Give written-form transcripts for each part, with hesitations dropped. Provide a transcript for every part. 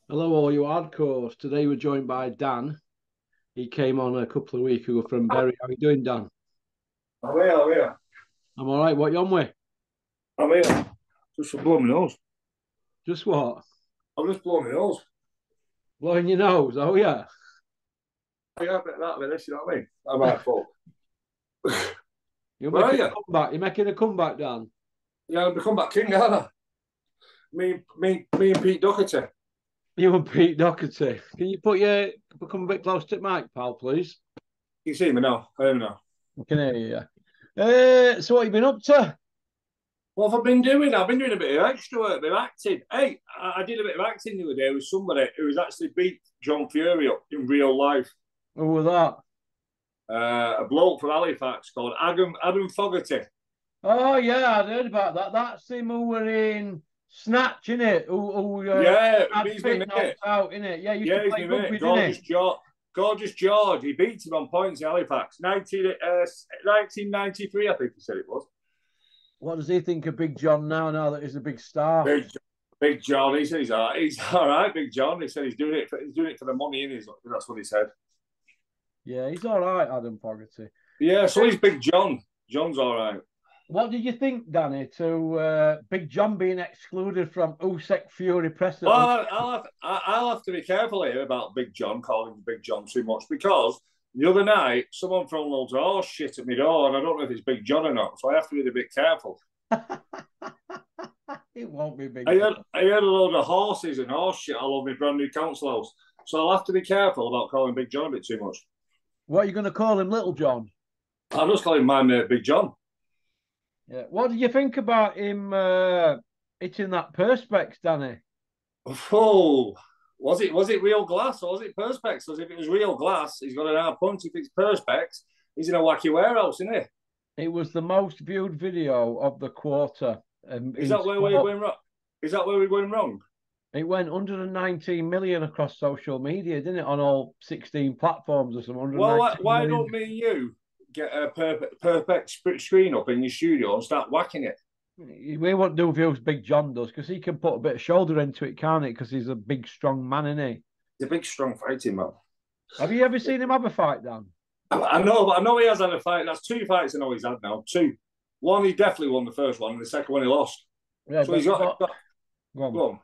Hello, all you hardcores. Today we're joined by Dan. He came on a couple of weeks ago from Bury. How you doing, Dan? I'm here. I'm all right. What you on with? I'm here. Just to blow my nose. Just what? I'm just blowing my nose. Blowing your nose. Oh, yeah. Yeah, a bit of that with this, you know what I mean? I'm right, fuck. You're Where are making you? a comeback. You're making a comeback, Dan. Yeah, I'm the comeback king, aren't I? Me and Pete Doherty. You and Pete Doherty. Can you come a bit close to the mic, pal, please? You see me now? I am now. I can hear you. So what have you been up to? What have I been doing? I've been doing a bit of extra work, a bit of acting. Hey, I did a bit of acting the other day with somebody who was actually beat John Fury up in real life. Who was that? A bloke from Halifax called Adam Fogarty. Oh, yeah, I heard about that. That's him who were in Snatch, innit? Who Yeah, had he's my Pitt mate. knocked out, innit? Yeah, he used to Yeah, he's play my mate. rugby, didn't he? Gorgeous George. He beat him on points in Halifax. 1993, I think he said it was. What does he think of Big John now that he's a big star? Big John. He said he's all right. He's all right, Big John. He said he's doing it for the money, in his. That's what he said. Yeah, he's all right, Adam Fogarty. Yeah, so he's Big John. John's all right. What did you think, Danny, to Big John being excluded from Usyk Fury press? Well, I'll have to be careful here about Big John, calling him Big John too much, because the other night someone threw loads of horse shit at my door, and I don't know if it's Big John or not, so I have to be a bit careful. It won't be Big John. I heard a load of horses and horse shit all over my brand new council house, so I'll have to be careful about calling Big John a bit too much. What are you going to call him, Little John? I'll just call him my mate, Big John. Yeah. What do you think about him hitting that perspex, Danny? Oh, was it real glass or was it perspex? Because if it was real glass, he's got an hard punch. If it's perspex, he's in a wacky warehouse, isn't he? It was the most viewed video of the quarter. Is that where we're going wrong? Is that where we're going wrong? It went 119 million across social media, didn't it? On all 16 platforms or something. Well, why don't me and you get a perfect screen up in your studio and start whacking it? We won't do views Big John does, because he can put a bit of shoulder into it, can't he? Because he's a big, strong man, isn't he? He's a big, strong fighting man. Have you ever seen him have a fight, Dan? I know he has had a fight. That's two fights I know he's had now. Two. One, he definitely won the first one, and the second one he lost. Yeah, so he's got go on.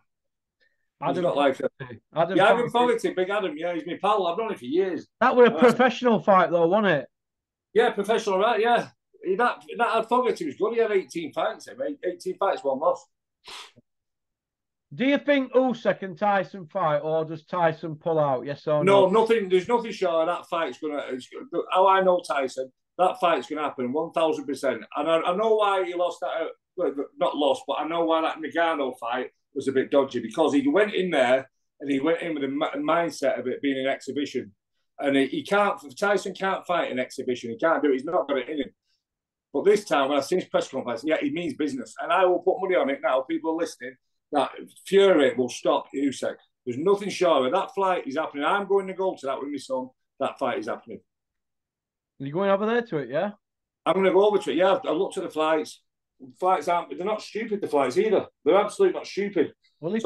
Adam Fogarty, Big Adam. Yeah, he's my pal. I've known him for years. That was a professional fight, though, wasn't it? Yeah, professional, right? Yeah. That Fogarty was good. He had 18 fights. 18 fights, one loss. Do you think Usyk and Tyson fight, or does Tyson pull out? Yes or no? No, nothing. There's nothing sure that fight's gonna. How I know Tyson, that fight's gonna happen 1,000%. And I know why he lost that. Well, not lost, but I know why that Nagano fight was a bit dodgy, because he went in there and he went in with a mindset of it being an exhibition, and he can't. Tyson can't fight an exhibition. He can't do it. He's not got it in him. But this time, when I see his press conference, yeah, he means business, and I will put money on it now. People are listening. That Fury will stop Usyk. There's nothing sure of that fight is happening. I'm going to go to that with my son. That fight is happening. You're going over there to it, yeah? I'm going to go over to it. Yeah, I've looked at the flights. Flights aren't. They're not stupid. The flights either. They're absolutely not stupid. Well, if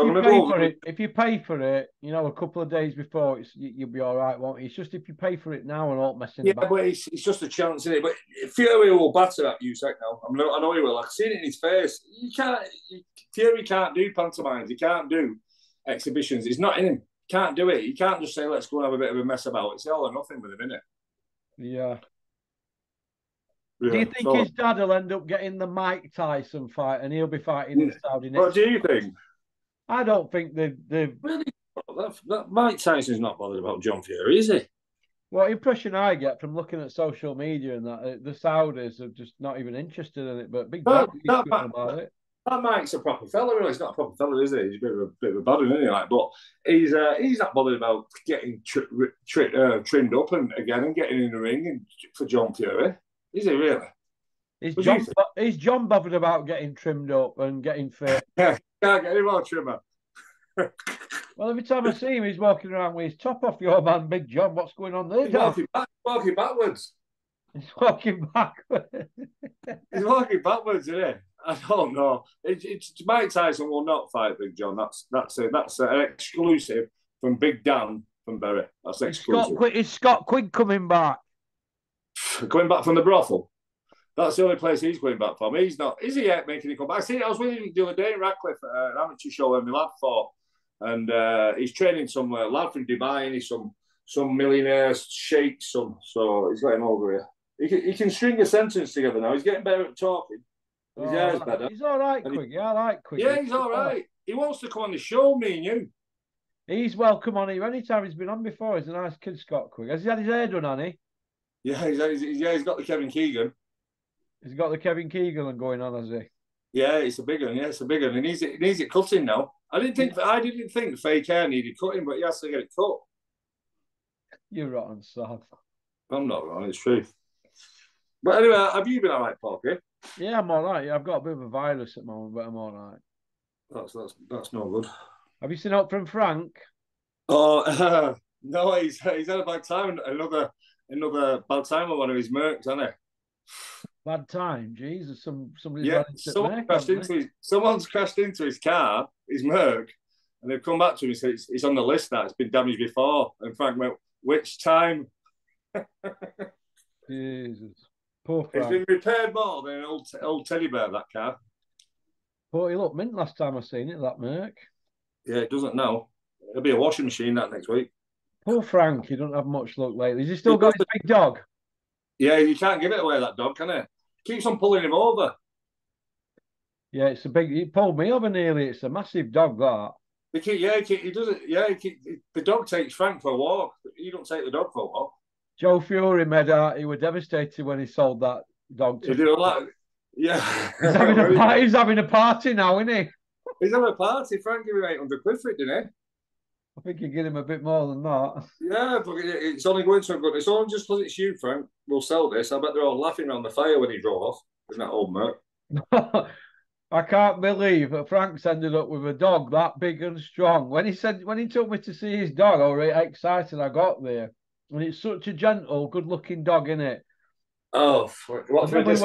you pay for it, you know, a couple of days before, you'll be all right, won't it? It's just if you pay for it now and all messing about. Yeah, but it's just a chance, isn't it? But Fury will batter that Usyk now. I know he will. I've seen it in his face. Fury can't do pantomimes. He can't do exhibitions. It's not in him. He can't do it. He can't just say, let's go and have a bit of a mess about it. It's all or nothing with him, isn't it? Yeah. Do you think his dad will end up getting the Mike Tyson fight and he'll be fighting in Saudi next? What do you think? I don't think they've... Really? That Mike Tyson's not bothered about John Fury, is he? Well, impression I get from looking at social media and that the Saudis are just not even interested in it. But Big John about it. That Mike's a proper fella, really. He's not a proper fella, is he? He's a bit of a bad one, isn't he? Like, but he's not bothered about getting trimmed up and getting in the ring for John Fury. Is he really? Is John bothered about getting trimmed up and getting fit? Can't get any more trimmer. Well, every time I see him, he's walking around with his top off. Your man, Big John. What's going on there? He's walking backwards. He's walking backwards. He's walking backwards, isn't he? I don't know. Mike Tyson will not fight Big John. That's an exclusive from Big Dan from Bury. That's exclusive. Is Scott Quigg coming back? Going back from the brothel. That's the only place he's going back from. He's not. Is he yet making it come back? I was with him the other day in Radcliffe at an amateur show where my lad fought, and he's training some lad from Dubai, and he's some millionaire sheikh. So he's got him over here. He can string a sentence together now. He's getting better at talking. His hair's better. He's all right, Quigg. Yeah, I like Quigg. Yeah, he's all right. He wants to come on the show, me and you. He's welcome on here. Anytime he's been on before, he's a nice kid, Scott Quigg. Has he had his hair done, Annie? Yeah, he's got the Kevin Keegan. He's got the Kevin Keegan going on, has he? Yeah, it's a big one. Yeah, it's a big one. He needs it cutting now. I didn't think fake hair needed cutting, but he has to get it cut. You're rotten, Sav. I'm not wrong. It's true. But anyway, have you been all right, Porky? Yeah, I'm all right. Yeah, I've got a bit of a virus at the moment, but I'm all right. That's no good. Have you seen up from Frank? Oh no, he's had a bad time. Another bad time with one of his mercs, hasn't he? Bad time, Jesus! Someone's crashed into his car, his merc, and they've come back to him and said it's on the list that it's been damaged before. And Frank went, "Which time?" Jesus, poor Frank. It's been repaired more than an old teddy bear, that car. But he looked mint last time I seen it, that merc. Yeah, it doesn't now. It'll be a washing machine that next week. Poor Frank, he don't have much luck lately. Has he still got his big dog? Yeah, you can't give it away, that dog, can he? Keeps on pulling him over. Yeah, it's a big. He pulled me over nearly. It's a massive dog, that. He does it. Yeah, the dog takes Frank for a walk. He don't take the dog for a walk. Joe Fury made out he was devastated when he sold that dog to. He did a lot. Yeah, he's having a party now, isn't he? He's having a party. Frank gave him 800 quid for it, didn't he? I think you get him a bit more than that. Yeah, but it's only going so good. It's only just because it's you, Frank. We'll sell this. I bet they're all laughing around the fire when he drove off. Isn't that old Merc? I can't believe that Frank's ended up with a dog that big and strong. When he took me to see his dog, I was really excited. I got there, and it's such a gentle, good-looking dog, isn't it? Oh, what? And then we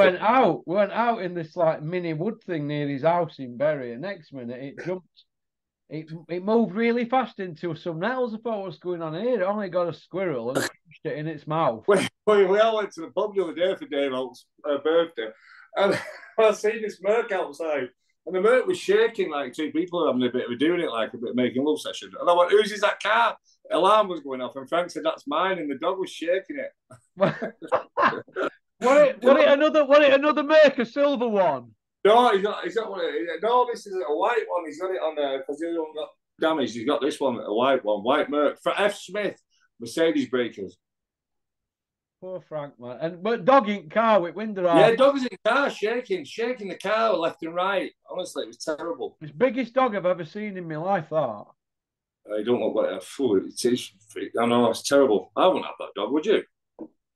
went out in this like mini wood thing near his house in Bury. And next minute, it jumped. It moved really fast into some nettles. I thought, what's going on here? It only got a squirrel and pushed it in its mouth. We all went to the pub the other day for Dave Holt's birthday, and I seen this Merc outside, and the Merc was shaking like two people having a bit of doing it like a bit of making love session. And I went, "Whose is that car?" Alarm was going off, and Frank said, "That's mine," and the dog was shaking it. Was it another Merc, a silver one? No, he's got one. No, this is a white one. He's got it on there because the other one got damaged. He's got this one, a white one, white Merc for F. Smith, Mercedes breakers. Poor Frank, man. But dog in car with window off. Yeah, dog was in the car, shaking the car left and right. Honestly, it was terrible. It's the biggest dog I've ever seen in my life, that. I don't look like a fool. It is. I know, it's terrible. I wouldn't have that dog, would you?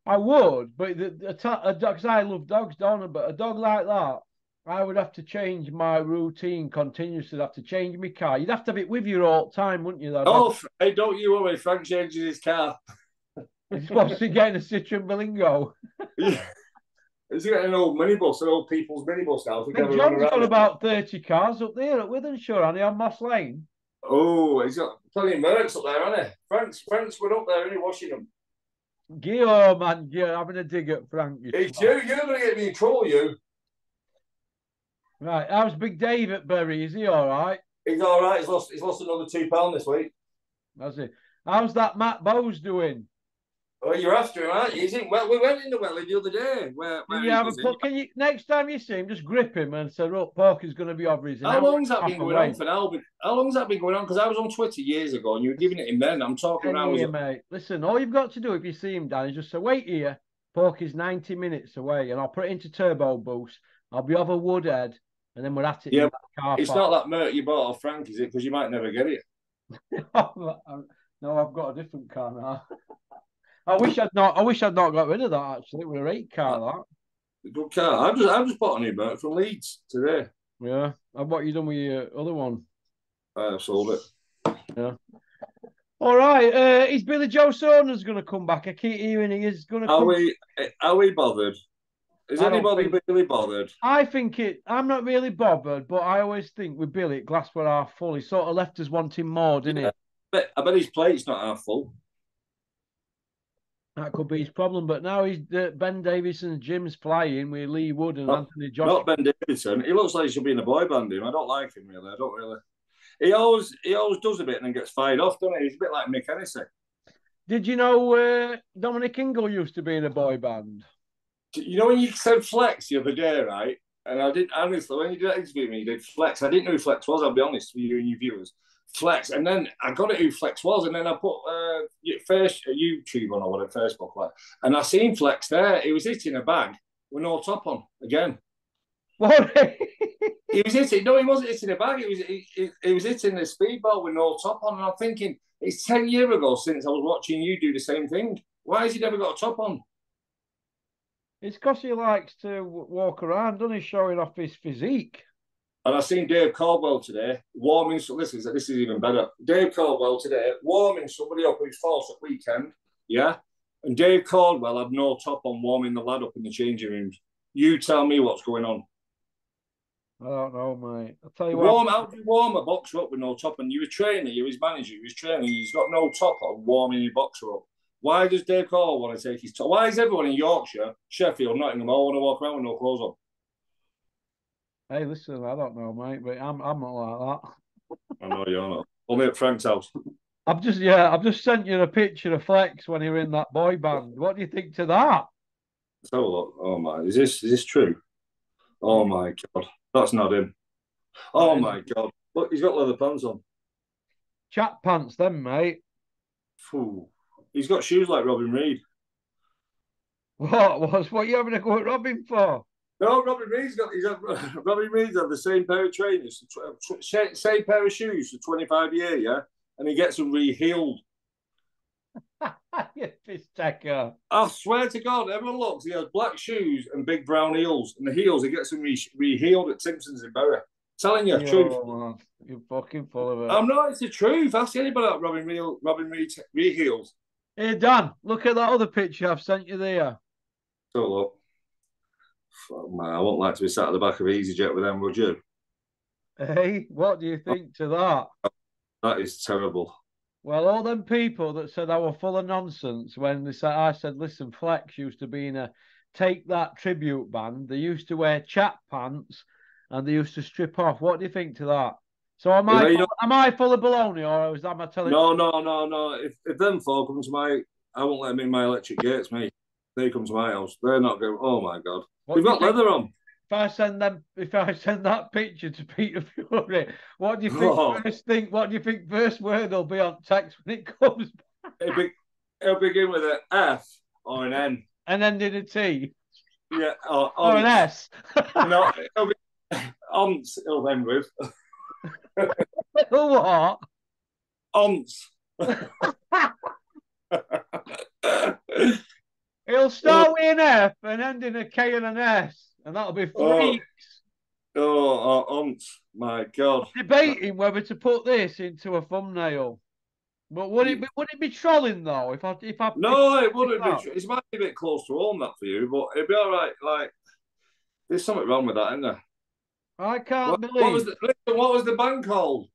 I would, but because I love dogs, don't I? But a dog like that, I would have to change my routine continuously. I'd have to change my car. You'd have to have it with you all the time, wouldn't you? Though? Hey, don't you worry. Frank changes his car. He's supposed to get in a Citroen Berlingo. Yeah. He's got an old minibus, an old people's minibus now. John's got about 30 cars up there at Withenshaw, and on Moss Lane. Oh, he's got plenty of Mercs up there, hasn't he? Frank's went up there and he washing them. Gio, man, you're having a dig at Frank. It's you. You're going to get me in trouble, you. Right, how's Big Dave at Bury? Is he all right? He's all right. He's lost another £2 this week. Has he? How's that Matt Bowes doing? Oh, you're after him, aren't you? Well, we went in the welly the other day. Can you next time you see him, just grip him and say, "Look, Porky's going to be over his." How long's that been going on for now? How long's that been going on? Because I was on Twitter years ago, and you were giving it him then. I'm talking now. Mate. Listen, all you've got to do if you see him, Dan, is just say, "Wait here. Porky's 90 minutes away," and I'll put it into turbo boost. I'll be over Woodhead, and then we're at it. Yeah, it's not that Merc you bought off Frank, is it? Because you might never get it. No, I've got a different car now. I wish I'd not got rid of that. Actually, it was a great car. That good car. I just bought a new Merc from Leeds today. Yeah. And what you done with your other one? I sold it. Yeah. All right. Is Billy Joe Saunders going to come back? I keep hearing he is going to. Are we bothered? Is I don't anybody think. really bothered? I think it. I'm not really bothered, but I always think with Billy, glass were half full. He sort of left us wanting more, didn't he? Yeah. I bet his plate's not half full. That could be his problem. But now he's Ben Davies and Jim's flying with Lee Wood and Not, Anthony Joshua. not Ben Davidson. He looks like he should be in a boy band. Him. I don't like him really. I don't really. He always does a bit and then gets fired off, doesn't he? He's a bit like Mick Hennessy. Did you know Dominic Ingle used to be in a boy band? You know when you said Flex the other day, right? And I did honestly when you did that interview with me, you did Flex. I didn't know who Flex was. I'll be honest with you and your viewers. Flex, and then I got it who Flex was, and then I put first YouTube on or whatever Facebook, like, and I seen Flex there. He was hitting a bag with no top on again. What? He was hitting. No, he wasn't hitting a bag. He was hitting the speedball with no top on. And I'm thinking, it's 10 years ago since I was watching you do the same thing. Why has he never got a top on? It's because he likes to walk around, doesn't he, showing off his physique. And I seen Dave Caldwell today warming. So this is even better. Dave Caldwell today warming somebody up who's false at weekend. Yeah, and Dave Caldwell had no top on, warming the lad up in the changing rooms. You tell me what's going on. I don't know, mate. I'll tell you what. How do you warm a boxer up with no top on? You were training, you were his manager, you was training, he's got no top on, warming your boxer up. Why does Dave Caldwell want to take his top? Why is everyone in Yorkshire, Sheffield, Nottingham all want to walk around with no clothes on? Hey, listen, I don't know, mate, but I'm not like that. I know you're not. Only at Frank's house. I've just sent you a picture of Flex when he was in that boy band. What do you think to that? Let's have a look. Oh my, is this true? Oh my god, that's not him. Oh my god, look, he's got leather pants on. Chat pants, then, mate. Phew. He's got shoes like Robin Reid. What you having a go at Robin for? No, Robin Reid's got. Robin Reid's had the same pair of trainers, same pair of shoes for 25 years, yeah, and he gets them re-heeled. You piss taker. I swear to God, everyone looks. He has black shoes and big brown heels, and the heels he gets them re-heeled at Simpsons in Bury. Telling you, truth. Man, you're fucking full of it. I'm not. It's the truth. Ask anybody about Robin Reid re-heels. Hey Dan, look at that other picture I've sent you there. So look. Fuck, man, I wouldn't like to be sat at the back of EasyJet with them, would you? Hey, what do you think to that? That is terrible. Well, all them people that said I were full of nonsense when I said, listen, Flex used to be in a Take That tribute band. They used to wear chat pants and they used to strip off. What do you think to that? So am I full of baloney or am I telling? No. If them four come to I won't let them in my electric gates, mate. They come to my house. They're not going. Oh my god, they've got leather on. If I send that picture to Peter Fury, what do you think first thing? What do you think first word will be on text when it comes back? It'll begin with an F or an N. And then did a T. Yeah, or an S. No, it'll be once. It'll end with. What? Once. It'll start with an F and end in a K and an S, and that'll be freaks. Once. My God. Debating whether to put this into a thumbnail. But would it be trolling though? It wouldn't be. It might be a bit close to home that for you, but it'd be all right. Like, there's something wrong with that, isn't there? I can't believe. What was the band called?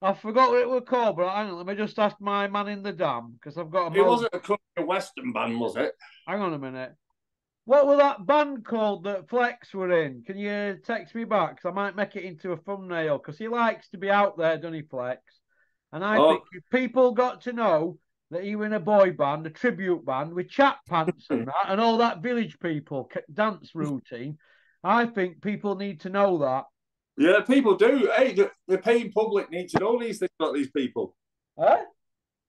I forgot what it was called, but hang on, let me just ask my man in the dam because I've got a. It wasn't a country western band, was it? Hang on a minute. What was that band called that Flex were in? Can you text me back? Because I might make it into a thumbnail because he likes to be out there, doesn't he, Flex? And I think if people got to know that he was in a boy band, a tribute band with chat pants and that, and all that village people dance routine, I think people need to know that. Yeah, people do. Hey, the paying public need to know these things about these people. Huh?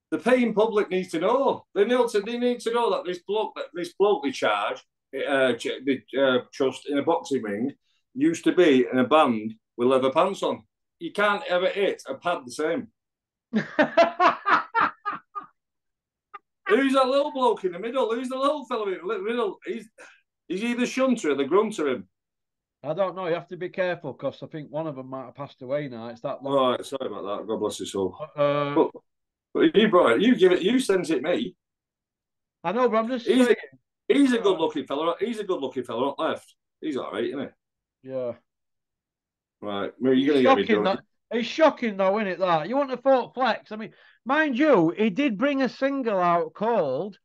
The paying public needs to know. They need to know that this bloke they charge, trust in a boxing ring, used to be in a band with leather pants on. You can't ever hit a pad the same. Who's that little bloke in the middle? Who's the little fellow in the middle? He's either Shunter or the Grunter him. I don't know. You have to be careful because I think one of them might have passed away now. It's that long. All right, sorry about that. God bless his soul. But you brought it. You give it. You sent it me. I know, but I'm just saying. He's a good-looking fella. He's a good-looking fella on left. He's all right, isn't he? Yeah. Right. Well, you're going to get me done. It's shocking, though, isn't it, that? You wouldn't have thought Flex. I mean, mind you, he did bring a single out called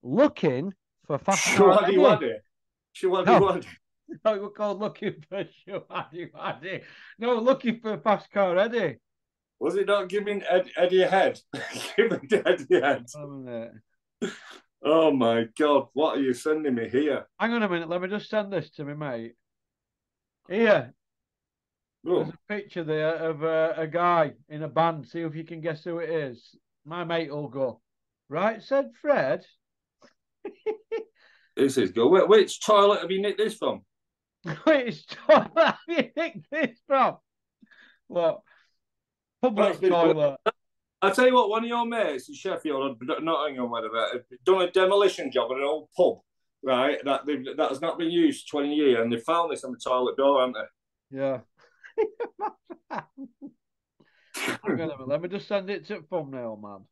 Looking for Fast Car Eddie. Shwaddy. No, it was called Looking for Shwaddy. No, Looking for Fast Car Eddie. Was it not giving Eddie a head? Giving Eddie a head. Oh, my God. What are you sending me here? Hang on a minute. Let me just send this to me, mate. Here. There's a picture there of a guy in a band. See if you can guess who it is. My mate will go, right, said Fred. This is good. Which toilet have you nicked this from? Which toilet have you nicked this from? What? Public toilet. I'll tell you what, one of your mates in Sheffield, Nottingham, whatever, done a demolition job at an old pub, right? That has not been used for 20 years, and they found this on the toilet door, haven't they? Yeah. Hang on a minute. Let me just send it to thumbnail, man.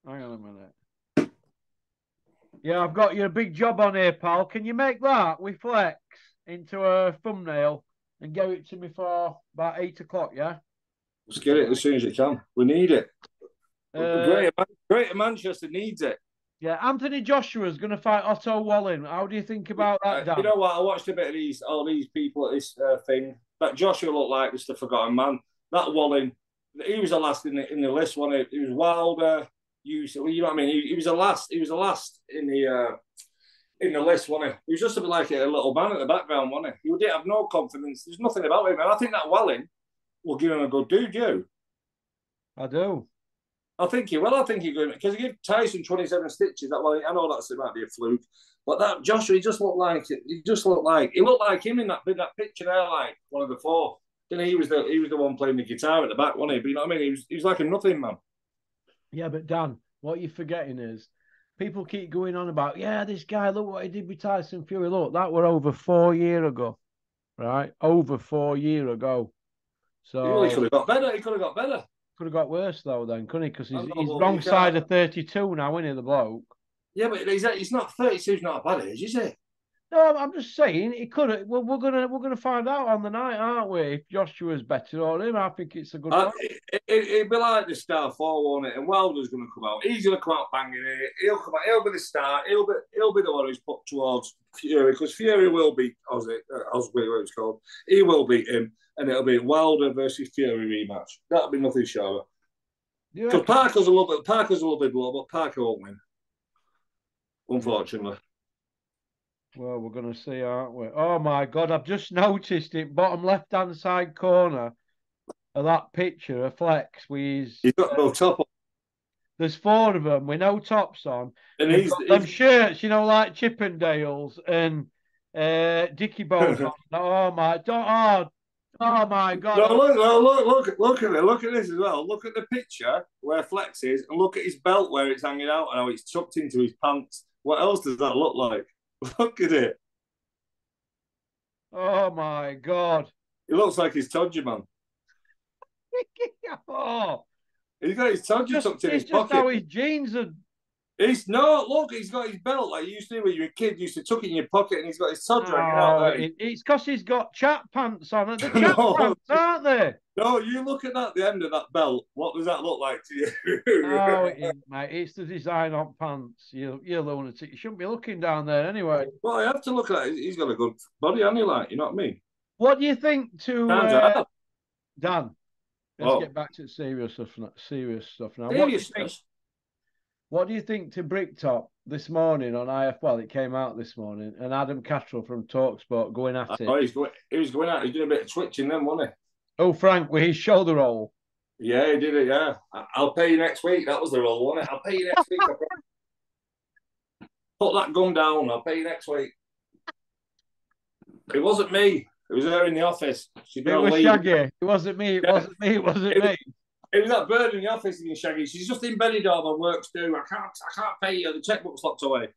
Hang on a minute. Yeah, I've got you a big job on here, pal. Can you make that with Flex into a thumbnail and get it to me for about 8 o'clock, yeah? Let's get it as soon as you can. We need it. Greater Manchester needs it. Yeah, Anthony Joshua's going to fight Otto Walling. How do you think about that, Dan? You know what? I watched a bit of all these people at this thing. That Joshua looked like just a forgotten man. That Walling, he was the last in the list. One, he was Wilder. You know what I mean? He was the last. He was the last in the list, wasn't he? He was just a bit like a little man at the background, wasn't he? He didn't have no confidence. There's nothing about him, and I think that Walling will give him a good dude. You? I do. I think he will. I think he's going because he gave Tyson 27 stitches. That Walling, I know that might be a fluke, but that Joshua, he looked like him in that picture there, like one of the four. Then he was the one playing the guitar at the back, wasn't he? But you know what I mean? He was like a nothing man. Yeah, but Dan, what you're forgetting is people keep going on about, this guy, look what he did with Tyson Fury. Look, that were over 4 years ago, right? Over 4 years ago. So he could have got better. He could have got better. Could have got worse though, then, couldn't he? Because he's wrong side of 32 now, isn't he, the bloke? Yeah, but he's not 32. He's not a bad age, is he? No, I'm just saying he could have. Well, we're gonna find out on the night, aren't we? If Joshua's better or him, I think it's a good. It'd be like the star 4, won't it? And Wilder's going to come out. He's going to come out banging it. He'll come out. He'll be the star. He'll be the one who's put towards Fury because Fury will beat Oswey, what it's called. He will beat him, and it'll be Wilder versus Fury rematch. That'll be nothing short. Because Parker's a little bit low, but Parker won't win. Unfortunately. Well, we're going to see, aren't we? Oh, my God. I've just noticed it. Bottom left-hand side corner of that picture of Flex. He's got no top on. There's 4 of them with no tops on. And he's them shirts, like Chippendales and Dickie Bones. Oh, my God. No, look at it. Look at this as well. Look at the picture where Flex is and look at his belt where it's hanging out and how it's tucked into his pants. What else does that look like? Look at it. Oh, my God. He looks like his Todger, man. Oh. He's got his Todger tucked in his pocket. It's just how his jeans are... He's got his belt like you used to when you were a kid. You used to tuck it in your pocket and he's got his Todger hanging out there. It's because he's got chap pants on. They're chap pants, aren't they? No, you look at the end of that belt. What does that look like to you? No, mate. It's the design on pants. You're lunatic. You shouldn't be looking down there anyway. Well, I have to look at it. He's got a good body, hasn't he? Like, you know what I mean? What do you think to Dan? Let's get back to the serious stuff now. What do you think to Bricktop this morning on IF? It came out this morning, and Adam Cattrall from TalkSport going at it. Oh, he was going at it. He's doing a bit of twitching then, wasn't he? Oh, Frank, with his shoulder roll. Yeah, he did it, yeah. I'll pay you next week. That was the roll, wasn't it? I'll pay you next week. Put that gun down. I'll pay you next week. It wasn't me. It was her in the office. It was Shaggy. It wasn't me. It wasn't me. It wasn't me. It was that bird in the office in Shaggy. She's just in Benidorm on works too. I can't pay you. The checkbook's locked away.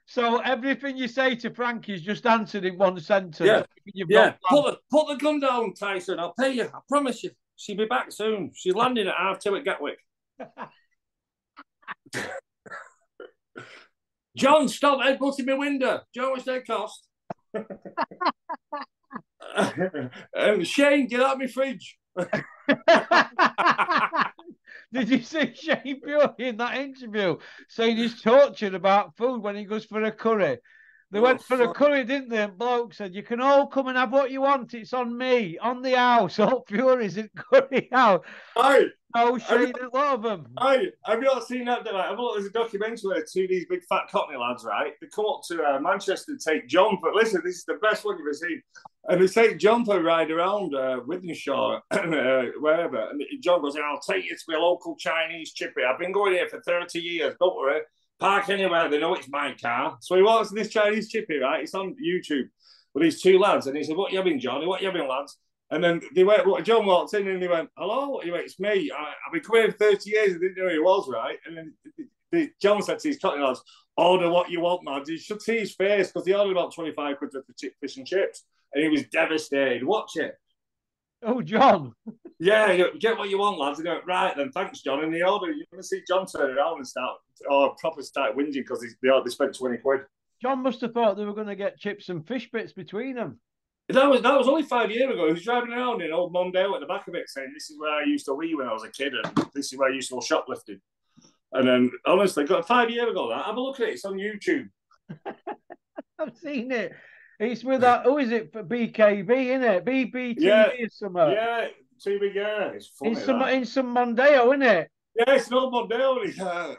So everything you say to Frank is just answered in one sentence. Yeah. Put the gun down, Tyson. I'll pay you. I promise you. She'll be back soon. She's landing at 2:30 at Gatwick. John, stop headbutting my window. Do you know how much they cost? And Shane, get out of my fridge. Did you see Shane Fury in that interview saying he's tortured about food when he goes for a curry? They went for a curry, didn't they? And bloke said, "You can all come and have what you want. It's on me, on the house. All Fury's in curry house." Aye. Oh, Shane, a lot of them. Aye, have you not seen that? Right? I've looked, there's a documentary where two of these big fat Cockney lads, right? They come up to Manchester to take John for. Listen, this is the best one you've ever seen. And they take John for a ride around Wythenshawe, wherever. And John goes, "I'll take you to my local Chinese chippy. I've been going here for 30 years. Don't worry. Park anywhere. They know it's my car." So he walks to this Chinese chippy, right? It's on YouTube with these two lads. And he said, "What you having, Johnny? What you having, lads?" And then they went, John walked in and he went, "Hello?" He went, "It's me. I've been coming here for 30 years. I didn't know who he was, right?" And then John said to his Cockney lads, "Order what you want, man." You should see his face because he ordered about 25 quid for fish and chips. And he was devastated. Watch it. Oh, John. Yeah, get what you want, lads. And he went, "Right then, thanks, John." And the order, you're going to see John turn around and start whinging because they spent 20 quid. John must have thought they were going to get chips and fish bits between them. That was only 5 years ago. He was driving around in old Mondale at the back of it saying, "This is where I used to wee when I was a kid, and this is where I used to go shoplifting." And then, honestly, got 5 years ago, that. Have a look at it. It's on YouTube. I've seen it. It's with that, who is it for BKB, isn't it? BBTV or something. Yeah, TV, yeah. It's funny. In some Mondeo, isn't it? Yeah, it's no Mondale.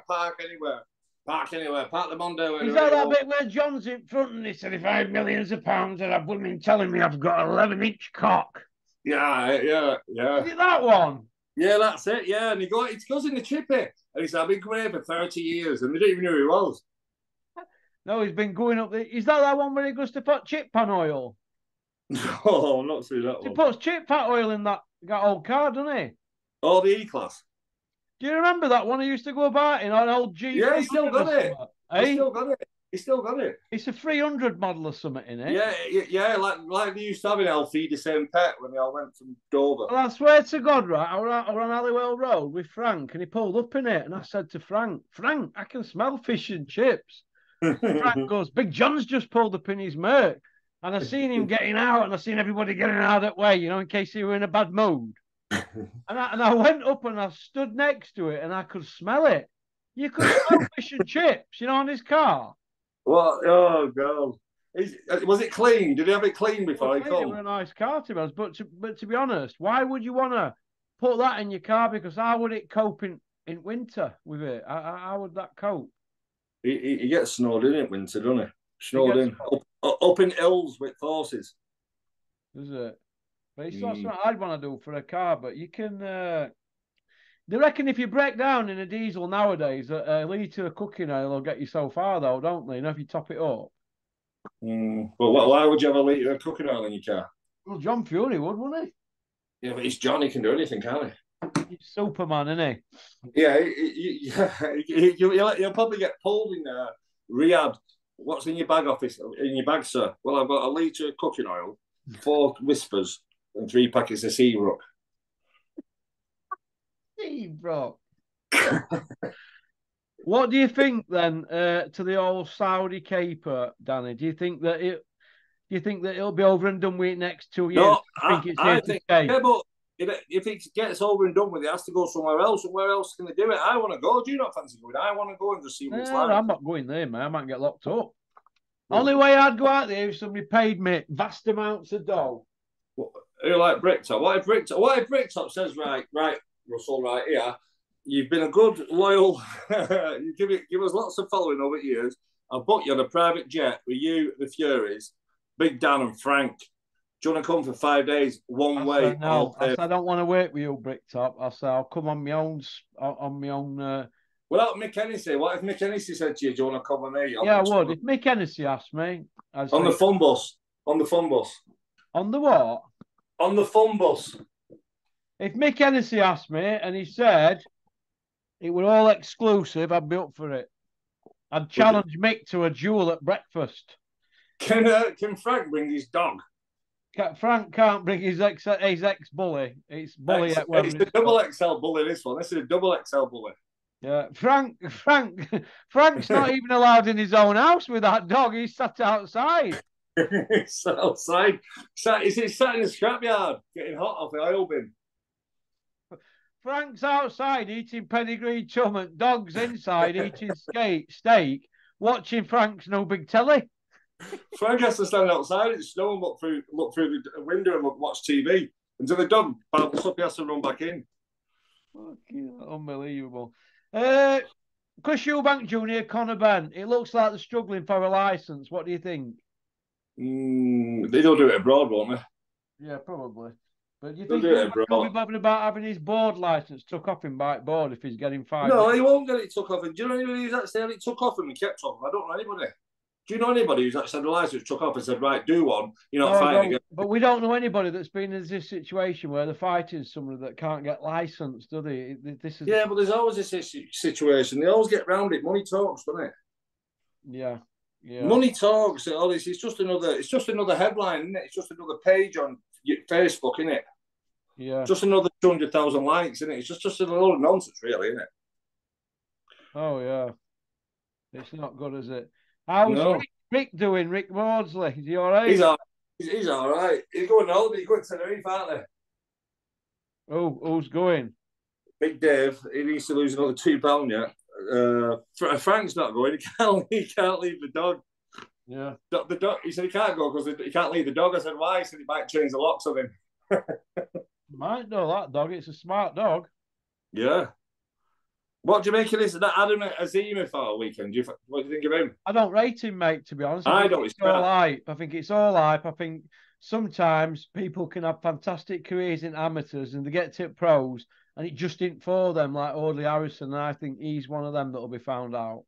Park anywhere. Park anywhere. Park the Mondale. Is that bit where John's in front and he said, "If I had millions of pounds, I'd have women telling me I've got an 11-inch cock"? Yeah. Is it that one? Yeah, that's it. Yeah, and he goes in the chippy. And he said, "I've been coming here for 30 years." And they didn't even know who he was. No, he's been going up there. Is that one where he goes to put chip pan oil? No, I'm not seeing that one. He puts chip pan oil in that old car, doesn't he? Oh, the E-Class. Do you remember that one he used to go about in an old G? Yeah, he still got it. He still got it. It's a 300 model or something in it. Yeah, like they used to have in Alfie, the same pet when they all went from Dover. Well, I swear to God, right, I was on Halliwell Road with Frank and he pulled up in it and I said to Frank, I can smell fish and chips. Frank goes, "Big John's just pulled up in his Merc." And I seen him getting out and I seen everybody getting out that way, in case he were in a bad mood. And I went up and I stood next to it and I could smell it. You could smell fish and chips, on his car. What? Oh, God. Was it clean? Did he have it clean before he called? It was a nice car to us. But to be honest, why would you want to put that in your car? Because how would it cope in winter with it? How would that cope? He gets snowed in winter, doesn't he? Snowed in. Up in hills with horses. Is it? But it's not something I'd want to do for a car, but you can... They reckon if you break down in a diesel nowadays, a litre of cooking oil will get you so far, though, don't they? If you top it up. But why would you have a litre of cooking oil in your car? Well, John Fury would, wouldn't he? Yeah, but he's John. He can do anything, can't he? He's Superman, isn't he? Yeah, you'll probably get pulled in rehab. What's in your bag, in your bag, sir? Well, I've got a litre of cooking oil, 4 Whispers, and 3 packets of Sea Rock. Bro. What do you think then to the old Saudi caper, Danny? Do you think that it'll be over and done with next 2 years? No, I think yeah, but if it gets over and done with, it has to go somewhere else. And where else can they do it? I want to go. Do you not fancy going? I want to go and just see what it's like. I'm not going there, man. I might get locked up. Only way I'd go out there if somebody paid me vast amounts of dough. Who like Bricktop? What if Bricktop says right, Russell, right here, you've been a good, loyal, you give us lots of following over the years. I'll book you on a private jet with you, the Furies, Big Dan and Frank. Do you want to come for 5 days, one way? No, I don't want to work with you, Bricktop. I say I'll come on my own. Well, Mick Hennessy. What if Mick Hennessy said to you, "Do you want to come with me?" Yeah, I would. If Mick Hennessy asked me, on the fun bus. On the fun bus. On the what? On the fun bus. If Mick Hennessy asked me and he said it were all exclusive, I'd be up for it. I'd challenge Mick to a duel at breakfast. Can Frank bring his dog? Frank can't bring his ex bully. It's bully. It's a double XL bully. This is a double XL bully. Yeah, Frank's not even allowed in his own house with that dog. He's sat outside. Sat outside. He's sat in the scrapyard getting hot off the oil bin. Frank's outside eating pedigree chum and dog's inside eating steak, watching Frank's no big telly. Frank has to stand outside. It's snowing, look through the window and watch TV. Until the dog bounces up, he has to run back in. Fucking unbelievable. Chris Eubank Jr., Conor Benn. It looks like they're struggling for a license. What do you think? They don't do it abroad, won't they? Yeah, probably. But do you They'll think do it he'll be abroad. bothered about having his board license took off him by board if he's getting 5 No, minutes? he won't get it took off him. Do you know anybody who's actually had it took off him and kept off him? I don't know anybody. Do you know anybody who's actually had the license took off and said, right, do one? You're not fighting again. But we don't know anybody that's been in this situation where they're fighting somebody that can't get licensed, do they? Yeah, but there's always this situation. They always get round it. Money talks, doesn't it? Yeah. Yeah. Money talks. All this. It's just another headline, isn't it? It's just another page on Facebook, isn't it? Yeah. Just another 200,000 likes, isn't it? It's just a load of nonsense, really, isn't it? Oh yeah. It's not good, is it? How's Rick doing? Rick Maudsley? Is he all right? He's all right. He's going on holiday. He's going to Tenerife, aren't they? Oh, who's going? Big Dave. He needs to lose another £2 yet. Frank's not going. He can't leave the dog. Yeah. The dog. He said he can't go because he can't leave the dog. I said why? He said he might change the locks on him. Might know that dog. It's a smart dog. Yeah. What do you make of this? That Adam Azima for a weekend? What do you think of him? I don't rate him, mate, to be honest. I don't. It's all hype. I think it's all hype. I think sometimes people can have fantastic careers in amateurs and they get to pros and it just didn't for them, like Audley Harrison. And I think he's one of them that'll be found out.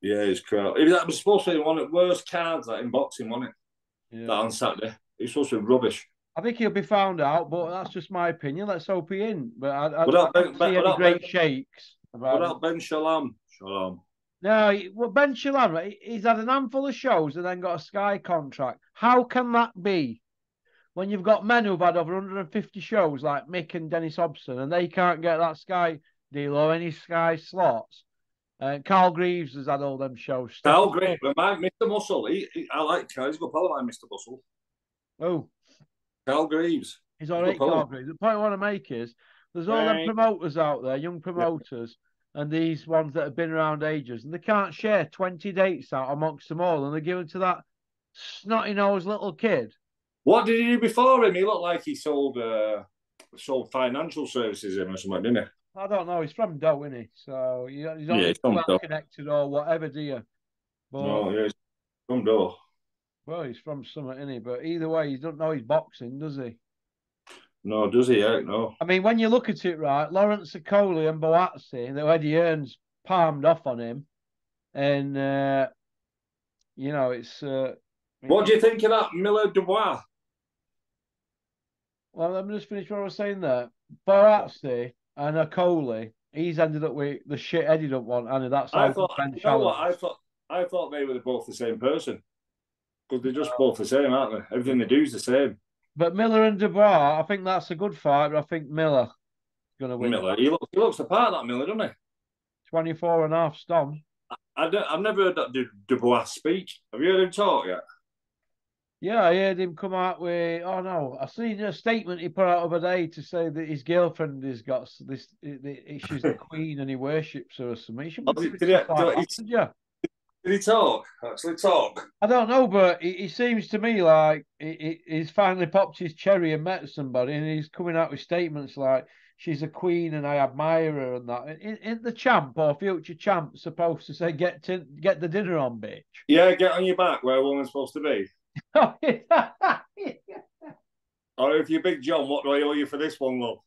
Yeah, he's cool. That was supposed to be one of the worst cards in boxing, wasn't it? Yeah. That on Saturday. He's supposed to be rubbish. I think he'll be found out, but that's just my opinion. Let's hope he in. But I don't see any great shakes. What about Ben Shalom? No, well, Ben Shalom, he's had an handful of shows and then got a Sky contract. How can that be? When you've got men who've had over 150 shows like Mick and Dennis Hobson and they can't get that Sky deal or any Sky slots. Carl Greaves has had all them shows. Carl Greaves, Mr. Muscle. I like Carl. He's a good pal of mine, Mr. Muscle. Oh. Carl Greaves. He's all right, Carl Greaves. The point I want to make is there's all them promoters out there, young promoters, and these ones that have been around ages, and they can't share 20 dates out amongst them all, and they give it to that snotty-nosed little kid. What did he do before him? He looked like he sold financial services in or something, didn't he? I don't know. He's from Doe, isn't he? So you don't well connected or whatever, do you? But, no, yeah, he's from Doe. Well, he's from Summit, isn't he? But either way, he doesn't know he's boxing, does he? No, does he? Yeah, no. I mean, when you look at it, right, Lawrence Okoli and Boatsi, the Eddie Earns palmed off on him. And, it's... what do you think of that Miller Dubois? Well, let me just finish what I was saying there. Boatsi and Okoli, he's ended up with the shit Eddie don't want, and that's how I thought they were both the same person. Because they're just both the same, aren't they? Everything they do is the same. But Miller and Dubois, I think that's a good fight, but I think Miller's going to win. Miller, he looks the part of that Miller, doesn't he? 24 and a half stone. I've never heard that Dubois speak. Have you heard him talk yet? Yeah, I heard him come out with, I seen a statement he put out of a day to say that his girlfriend has got this, she's the queen and he worships her or something. He should be Did he talk? Actually talk? I don't know, but it seems to me like he's finally popped his cherry and met somebody, and he's coming out with statements like, she's a queen and I admire her and that. Isn't the champ or future champ supposed to say, get the dinner on, bitch? Yeah, get on your back where a woman's supposed to be. Or if you're Big John, what do I owe you for this one, love?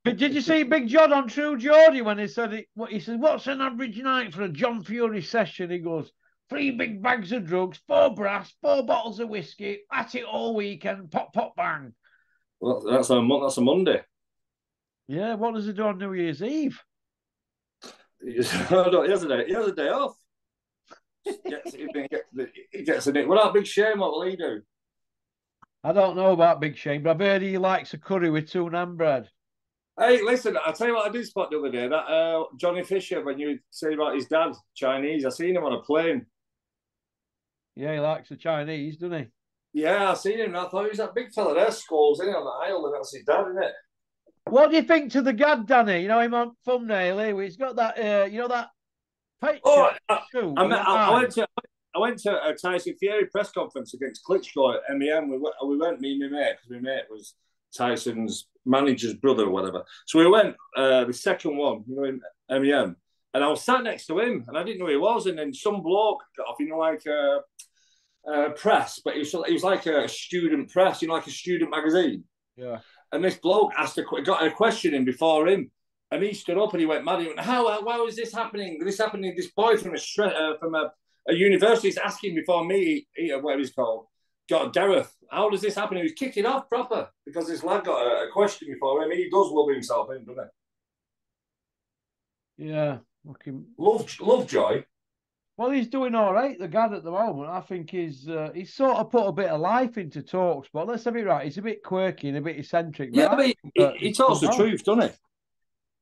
But did you see Big John on True Geordie when he said it? He said, "What's an average night for a John Fury session?" He goes, 3 big bags of drugs, 4 brass, 4 bottles of whiskey, at it all weekend, pop, pop, bang. Well, that's a Monday. Yeah, what does he do on New Year's Eve? He has a day off. He gets in it. Without Big Shame, what will he do? I don't know about Big Shane, but I've heard he likes a curry with tuna and bread. Hey, listen, I'll tell you what I did spot the other day. That Johnny Fisher, when you say about his dad, Chinese, I seen him on a plane. Yeah, he likes the Chinese, doesn't he? Yeah, I seen him. And I thought he was that big fella there, Skulls, in on the aisle, and that's his dad, isn't it? What do you think to the gad, Danny? You know him on thumbnail here. He's got that, that picture Oh, suit with that I eye. went to a Tyson Fury press conference against Klitschko at MEM. We went, me and my mate, because my mate was Tyson's manager's brother or whatever. So we went the second one, in MEM, and I was sat next to him, and I didn't know who he was, and then some bloke got off, like press, but he was like a student press, like a student magazine. Yeah. And this bloke got a question in before him, and he stood up and he went mad. He went, "How is this happening? This happening? This boy from a university is asking before me, whatever he's called, got Gareth. How does this happen?" He was kicking off proper because this lad got a question before him. He does love himself in, doesn't he? Yeah. Lovejoy. Well, he's doing all right, the Gad, at the moment. I think he's sort of put a bit of life into talks, but let's have it right. He's a bit quirky and a bit eccentric. Yeah, but he talks the truth, doesn't he?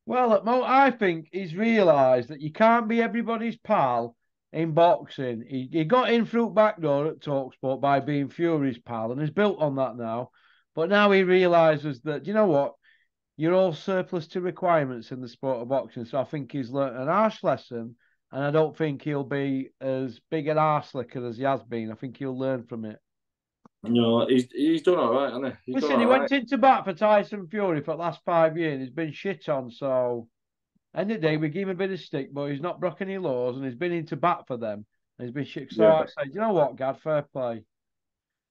Well, I think he's realised that you can't be everybody's pal in boxing. He got in through back door at Talksport by being Fury's pal, and he's built on that now. But now he realises that, you know what? You're all surplus to requirements in the sport of boxing. So I think he's learnt an harsh lesson, and I don't think he'll be as big an arse licker as he has been. I think he'll learn from it. No, he's done all right, hasn't he? Listen, he went into bat for Tyson Fury for the last 5 years. He's been shit on, so end of the day, we give him a bit of stick, but he's not broken any laws, and he's been into bat for them. And he's been shit. So I say, you know what, Gad, fair play.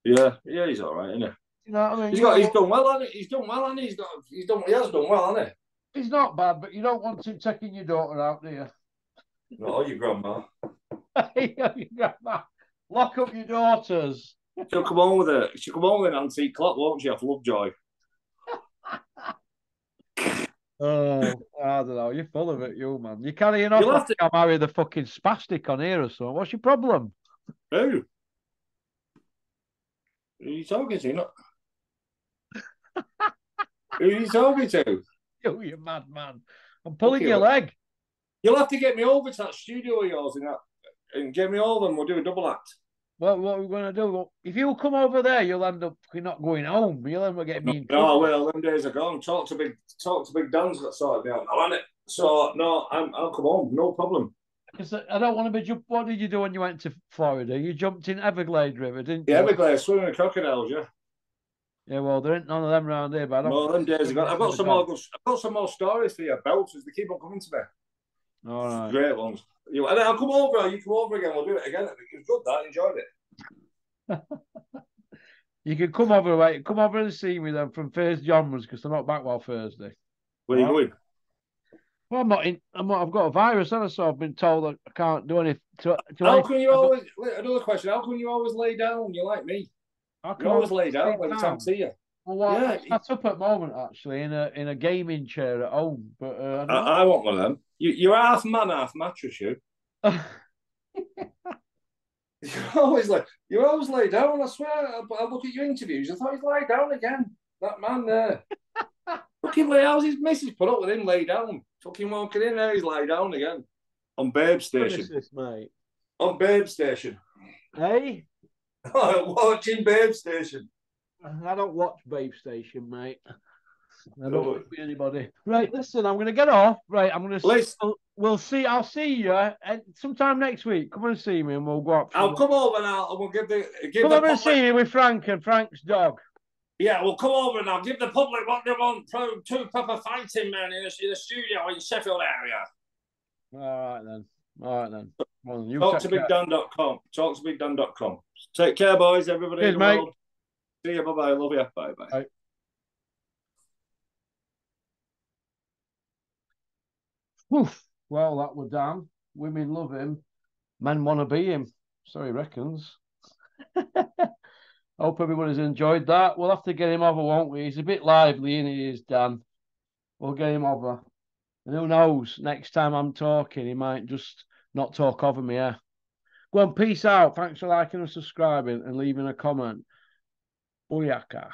Yeah, he's all right, isn't he? You know what I mean? He's done well, hasn't he? He's done well, hasn't he? He has done well, hasn't he? He's not bad, but you don't want him taking your daughter out, do you? No, your grandma. Your grandma. Lock up your daughters. She'll come home with an antique clock, won't she, off Lovejoy? Oh, I don't know. You're full of it, you, man. You're carrying off like I marry the fucking spastic on here or something. What's your problem? Who? Who are you talking to? Not... Who are you talking to? You madman. I'm pulling your leg. You'll have to get me over to that studio of yours and get me over and we'll do a double act. Well, what we're going to do, well, if you come over there, you'll end up not going home. You'll end up getting me in trouble. No, well, them days are gone. Talk to Big Dan's that sorted me out now, hasn't it? So, no, I'll come home. No problem. Because I don't want to be... What did you do when you went to Florida? You jumped in Everglades River, didn't you? Yeah, Everglades, swimming with crocodiles, yeah. Yeah, well, there ain't none of them around here, but I don't... No, them days are gone. I've got some more stories for you, belters. They keep on coming to me. All right. Great ones. And I'll come over. You come over again. We'll do it again. It was good, that. I enjoyed it. You can come over, right? Come over and see me then from Thursday onwards because I'm not back well Thursday. Where are you going? Well, I'm not in. I've got a virus, and so I've been told that I can't do anything. How come you always? Another question. How come you always lay down? You're like me. You always lay down when it's time to see you. Well, yeah, I'm sat up at the moment actually in a gaming chair at home, but I want one of them. You're half man, half mattress, you. You always lay down. I swear. I look at your interviews. I thought he'd lay down again. That man there. Fucking lay. How's his missus put up with him lay down? Fucking walking in there, he's lay down again on Babe Station. What is this, mate? On Babe Station. Hey. Watching Babe Station. I don't watch Babe Station, mate. I don't want to be anybody. Right, listen, I'm going to get off. Right, I'm going to... We'll see. I'll see you sometime next week. Come and see me and we'll go up. I'll come over and we'll give the... Come over and see me with Frank and Frank's dog. Yeah, we'll come over and I'll give the public what they want. Two proper fighting men in the studio in Sheffield area. All right then. Well, TalkToBigDan.com. TalkToBigDan.com. Take care, boys, everybody. Cheers, mate. See you. Bye-bye. Love you. Bye-bye. Bye. Oof. Well, that was Dan. Women love him. Men want to be him. So he reckons. Hope everybody's enjoyed that. We'll have to get him over, won't we? He's a bit lively, and he is, Dan. We'll get him over. And who knows? Next time I'm talking, he might just not talk over me, yeah? Go on, peace out. Thanks for liking and subscribing and leaving a comment. Booyaka.